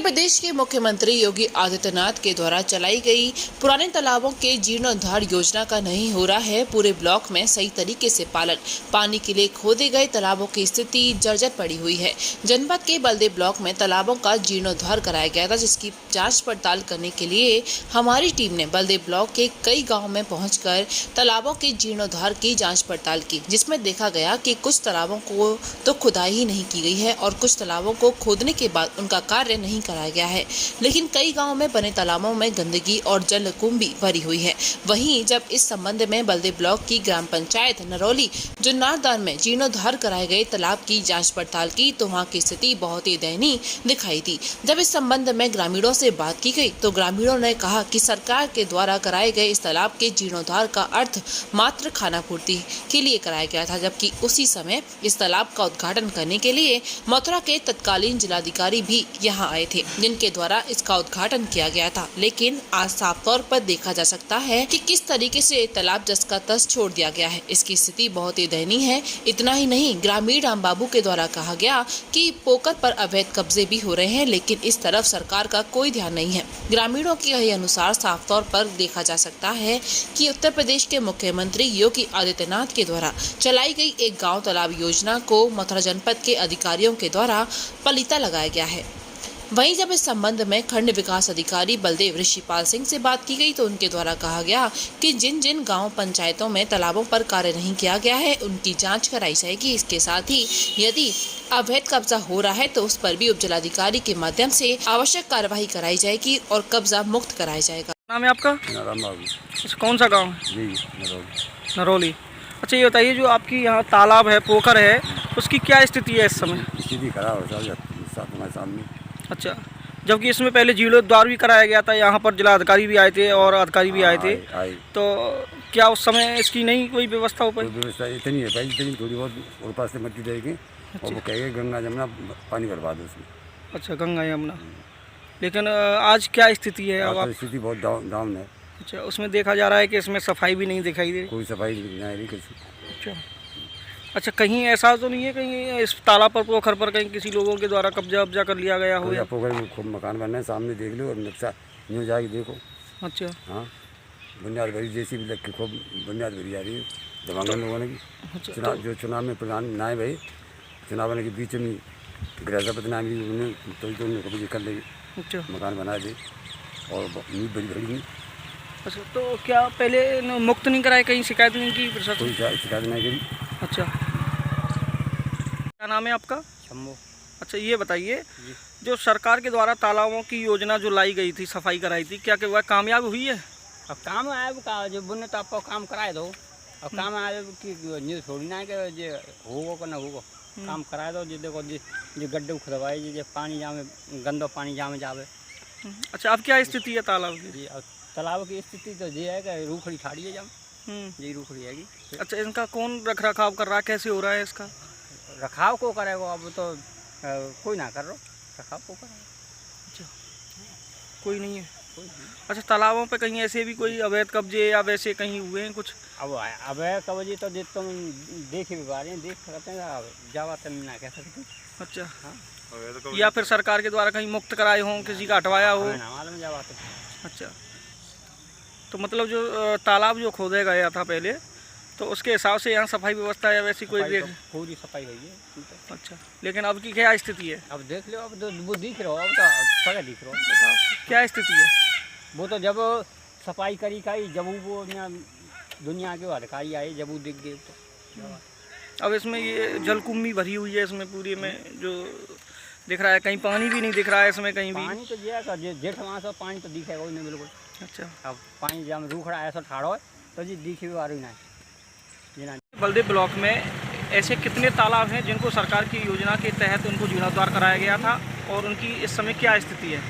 उत्तर प्रदेश के मुख्यमंत्री योगी आदित्यनाथ के द्वारा चलाई गई पुराने तालाबों के जीर्णोद्धार योजना का नहीं हो रहा है पूरे ब्लॉक में सही तरीके से पालन। पानी के लिए खोदे गए तालाबों की स्थिति जर्जर पड़ी हुई है। जनपद के बलदेव ब्लॉक में तालाबों का जीर्णोद्धार कराया गया था, जिसकी जांच पड़ताल करने के लिए हमारी टीम ने बलदेव ब्लॉक के कई गाँव में पहुँचकर तालाबों के जीर्णोद्धार की जाँच पड़ताल की, जिसमें देखा गया कि कुछ तालाबों को तो खुदाई ही नहीं की गई है और कुछ तालाबों को खोदने के बाद उनका कार्य नहीं कराया गया है। लेकिन कई गांवों में बने तालाबों में गंदगी और जलकुंभी भरी हुई है। वहीं जब इस संबंध में बलदेव ब्लॉक की ग्राम पंचायत नरौली जुन्नारदान में जीर्णोद्धार कराए गए तालाब की जांच पड़ताल की तो वहां की स्थिति बहुत ही दयनीय दिखाई दी। जब इस संबंध में ग्रामीणों से बात की गई तो ग्रामीणों ने कहा कि सरकार के द्वारा कराए गए इस तालाब के जीर्णोद्धार का अर्थ मात्र खाना पूर्ति के लिए कराया गया था, जबकि उसी समय इस तालाब का उद्घाटन करने के लिए मथुरा के तत्कालीन जिलाधिकारी भी यहाँ आए थे, जिनके द्वारा इसका उद्घाटन किया गया था। लेकिन आज साफ तौर पर देखा जा सकता है कि किस तरीके से तालाब जस का तस छोड़ दिया गया है। इसकी स्थिति बहुत ही दयनीय है। इतना ही नहीं, ग्रामीण राम बाबू के द्वारा कहा गया कि पोखर पर अवैध कब्जे भी हो रहे हैं, लेकिन इस तरफ सरकार का कोई ध्यान नहीं है। ग्रामीणों के अनुसार साफ तौर पर देखा जा सकता है कि उत्तर प्रदेश के मुख्यमंत्री योगी आदित्यनाथ के द्वारा चलाई गई एक गाँव तालाब योजना को मथुरा जनपद के अधिकारियों के द्वारा पलीता लगाया गया है। वहीं जब इस संबंध में खंड विकास अधिकारी बलदेव ऋषिपाल सिंह से बात की गई तो उनके द्वारा कहा गया कि जिन जिन गांव पंचायतों में तालाबों पर कार्य नहीं किया गया है उनकी जांच कराई जाएगी। इसके साथ ही यदि अवैध कब्जा हो रहा है तो उस पर भी उप जिलाधिकारी के माध्यम से आवश्यक कार्यवाही कराई जाएगी और कब्जा मुक्त कराया जाएगा। नाम है आपका? अच्छा, कौन सा गाँव? नरौली। अच्छा, ये बताइए जो आपकी यहाँ तालाब है, पोखर है, उसकी क्या स्थिति है इस समय? स्थिति खराब है तुम्हारे सामने। अच्छा, जबकि इसमें पहले जीर्णोद्धार भी कराया गया था, यहाँ पर जिला अधिकारी भी आए थे और अधिकारी भी आए थे, तो क्या उस समय इसकी नहीं कोई व्यवस्था हो पाई? व्यवस्था इतनी है भाई, इतनी थोड़ी बहुत और पास से मट्टी जाएगी। अच्छा। और वो कहेंगे गंगा जमुना पानी बर्बाद है उसमें। अच्छा, गंगा यमुना। लेकिन आज क्या स्थिति है? अब स्थिति बहुत डाउन है। अच्छा, उसमें देखा जा रहा है कि इसमें सफाई भी नहीं दिखाई दे रही। कोई सफाई नहीं आ रही। अच्छा, कहीं ऐसा तो नहीं है कहीं इस तालाब पर, पोखर पर कहीं किसी लोगों के द्वारा कब्जा कर लिया गया हो? या पोखर में खूब मकान बनना है, सामने देख लो और नक्शा न्यूज जाके देखो। अच्छा, हाँ, बुनियाद भरी जैसी भी लग के खूब बुनियाद भरी जा रही है दबांगन लोगों ने की। अच्छा, चुनाव जो चुनाव में प्रधान नाए भाई चुनाव के बीच में गृहसभा नाम भी उन्हें तो उन्हें कभी कर लेगी। अच्छा, मकान बना दे और नींव बड़ी भरी नहीं। अच्छा, तो क्या पहले मुक्त नहीं कराए, कहीं शिकायत नहीं की प्रशासन? कोई शिकायत नहीं करी। अच्छा, क्या नाम है आपका? शम्भू। अच्छा, ये बताइए जो सरकार के द्वारा तालाबों की योजना जो लाई गई थी, सफाई कराई थी, क्या वह कामयाब हुई है? अब काम आए का जो बुने तो आपको काम कराए दो। अब काम आए कि न्यूज़ थोड़ी ना कि जो होगा कि ना होगा, काम कराए दो। जो देखो जो गड्ढे खुदवाए, जो पानी जामे गंदा पानी जामे जावे। अच्छा, अब क्या स्थिति है तालाब की? जी, अब तालाब की स्थिति तो ये है कि रूखड़ी ठाड़ी है, जी रूखड़ी है। अच्छा, इनका कौन रख रखाव कर रहा है, कैसे हो रहा है इसका रखाव? को करेगा अब तो कोई ना कर रहा, रखाव को करेगा। अच्छा, कोई नहीं है। अच्छा, तालाबों पे कहीं ऐसे भी कोई अवैध कब्जे या वैसे कहीं हुए हैं कुछ? अब अवैध कब्जे तो तुम देख भी पा रहे हैं, देख सकते हैं, जावा तो ना कह सकते। अच्छा, हाँ, या फिर सरकार के द्वारा कहीं मुक्त कराए हों, किसी का हटवाया हो? मालूम जावा तो। अच्छा, तो मतलब जो तालाब जो खोदा गया था पहले, तो उसके हिसाब से यहाँ सफाई व्यवस्था या वैसी कोई देख? पूरी सफाई हुई है। अच्छा, लेकिन अब की क्या स्थिति है? अब देख लो, अब तो वो दिख रहा हो, अब तो सगा दिख रहा हो। बताओ क्या स्थिति है? वो तो जब सफाई करी जब वो दुनिया के अधिकारी आए, जब वो दिख गए तो। अब इसमें ये जलकुंभी भरी हुई है, इसमें पूरी में जो दिख रहा है, कहीं पानी भी नहीं दिख रहा है इसमें कहीं भी। पानी तो जेठ मास पानी तो दिखेगा नहीं बिल्कुल। अच्छा, अब पानी जब रूखड़ा ऐसा ठाड़ो है तो जी दिखे भी आ रही ना। बलदेव ब्लॉक में ऐसे कितने तालाब हैं जिनको सरकार की योजना के तहत उनको जीर्णोद्धार कराया गया था और उनकी इस समय क्या स्थिति है?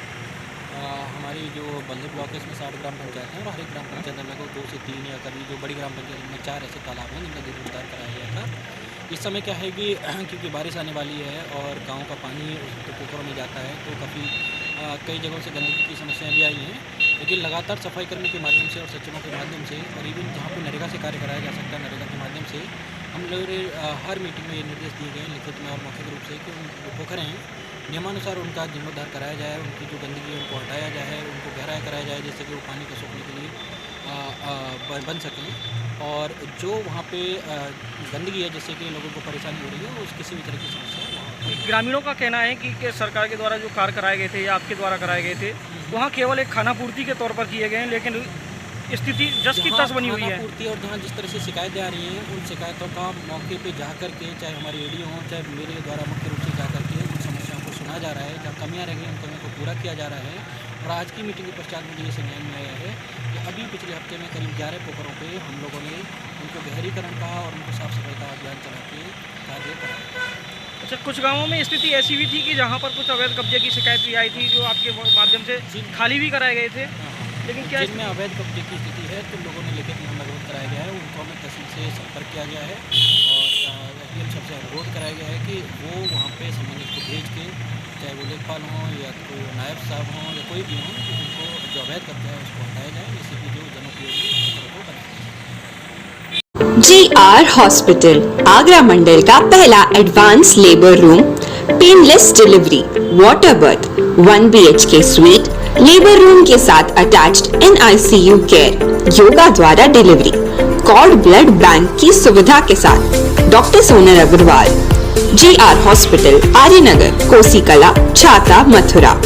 हमारी जो बलदेव ब्लॉक है इसमें 60 ग्राम पंचायत हैं और हर एक ग्राम पंचायत में लगभग 2 से 3 या कभी जो बड़ी ग्राम पंचायत में 4 ऐसे तालाब हैं जिनका जीर्णोद्धार कराया गया था। इस समय क्या है कि क्योंकि बारिश आने वाली है और गांव का पानी तो पोखरों में जाता है, तो काफ़ी कई जगहों से गंदगी की समस्याएं भी आई हैं, लेकिन लगातार सफाई कर्मी के माध्यम से और सचिवों के माध्यम से और इवन जहाँ पर नरेगा से कार्य कराया जा सकता है, नरेगा के माध्यम से हम लोग हर मीटिंग में ये निर्देश दिए गए हैं लिखित में और मौखिक रूप से कि जो पोखर हैं नियमानुसार उनका जीर्णोद्धार कराया जाए, उनकी जो गंदगी है उनको हटाया जाए, उनको गहराया कराया जाए जिससे कि वो पानी को सोखने के लिए बन सकें। और जो वहाँ पे गंदगी है जिससे कि लोगों को परेशानी हो रही है, उस किसी भी तरह की समस्या है। ग्रामीणों का कहना है कि सरकार के द्वारा जो कार्य कराए गए थे या आपके द्वारा कराए गए थे, वहाँ केवल एक खाना पूर्ति के तौर पर किए गए हैं, लेकिन स्थिति जस की तस बनी हुई है। पूर्ति और जहाँ जिस तरह से शिकायतें आ रही हैं, उन शिकायतों का मौके पे जा कर के, चाहे हमारे एडीओ हों, चाहे मेरे द्वारा मुख्य रूप से जा कर के उन समस्याओं को सुना जा रहा है, जहाँ कमियाँ रह गई उन कमियों को पूरा किया जा रहा है। और आज की मीटिंग के पश्चात मुझे ये संज्ञान में आया है कि अभी पिछले हफ्ते में करीब 11 पोखरों पर हम लोगों ने उनको गहरीकरण का और उनको साफ सफाई का अभियान चला के कार्य कराया। अच्छा, कुछ गाँवों में स्थिति ऐसी भी थी कि जहाँ पर कुछ अवैध कब्जे की शिकायत भी आई थी, जो आपके माध्यम से खाली भी कराए गए थे, लेकिन क्या जिनमें अवैध कब्जे की स्थिति है तो लोगों ने लिखित नामजद कराया गया है, उनको हमें तहसील से संपर्क किया गया है और एसडीएम साहब से अनुरोध कराया गया है कि वो वहाँ पे संबंधित को भेज के, चाहे वो लेखपाल हों या कोई नायब साहब हों या कोई भी हों, तो उनको जो अवैध कब्जा है उसको हटाया जाए, जिससे कि जो जनोपयोगी को बनाया जाए। GR हॉस्पिटल आगरा मंडल का पहला advance labour room, painless delivery, water birth, 1 BHK sweet, labour room के साथ अटैच्ड NICU केयर, योगा द्वारा डिलीवरी, कॉर्ड ब्लड बैंक की सुविधा के साथ doctor Sonal Agarwal. GR hospital, Aryanagar, Kosi Kalan, Chhata, Mathura.